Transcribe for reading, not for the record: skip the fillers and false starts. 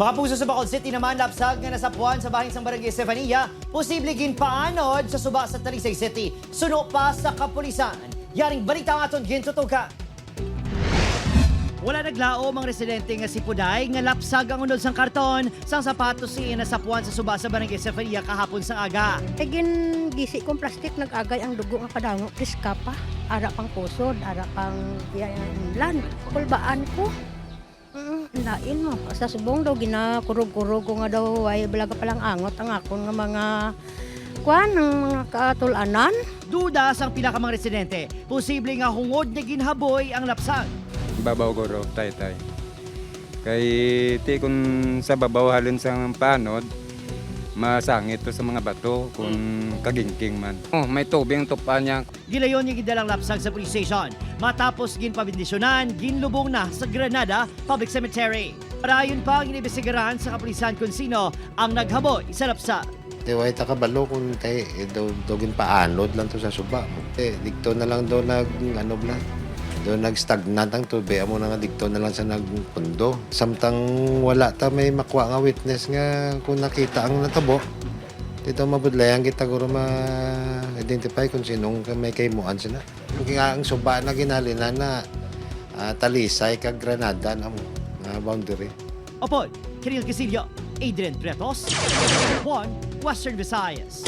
Mga puso sa Bacolod City naman lapsag nga nasapuan sa bahin sang Barangay Estefania, posible ginpaanod sa suba sa Talisay City. Suno pa sa kapulisan. Yaring balita nga aton gintutukan. Wala naglao mga residente nga si Puday nga lapsag ang unod sang karton sang sapatos siya nasapuan sa suba sa Barangay Estefania kahapon sang aga. Gin gisi kong plastik nag-agay ang dugo nga kadango priska pa. Ara pang pusod, ara pang lan. Kulbaan ko. Lain mo. Sa subong daw ginakurog-kurog ko nga daw ay balaga palang angot ang akong nga mga kuan ng mga katulanan. Duda sang pila ka mga residente, posible nga hungod na ginhaboy ang lapsag. Babaw ko raw, tay-tay. Kay ti kung sa babaw halin sa panod, masangit to sa mga bato kung kagingking man. Oh, may tubing tupa niya. Gilayon yung gidalang lapsag sa police station. Matapos ginpabindisyonan, ginlubong na sa Granada Public Cemetery. Parayon pa ang inibisigaran sa kapulisan kung sino ang naghaboy sa lapsag. Way ta kabalo kung tay dogin paanod lang to sa suba mo. Dikto na lang daw do nagstagnant ang tubig amo na nga dikto na lang sa nagpundo. Samtang wala ta may makuha nga witness nga kung nakita ang natabo. Dito mabudlayan kita guro ma-identify kung sinong may kaymuan sila. Kaya ang suba na ginalina na Talisay kag Granada na mo boundary. Opo, Kiril Casillo, Adrian Pretos, One Western Visayas.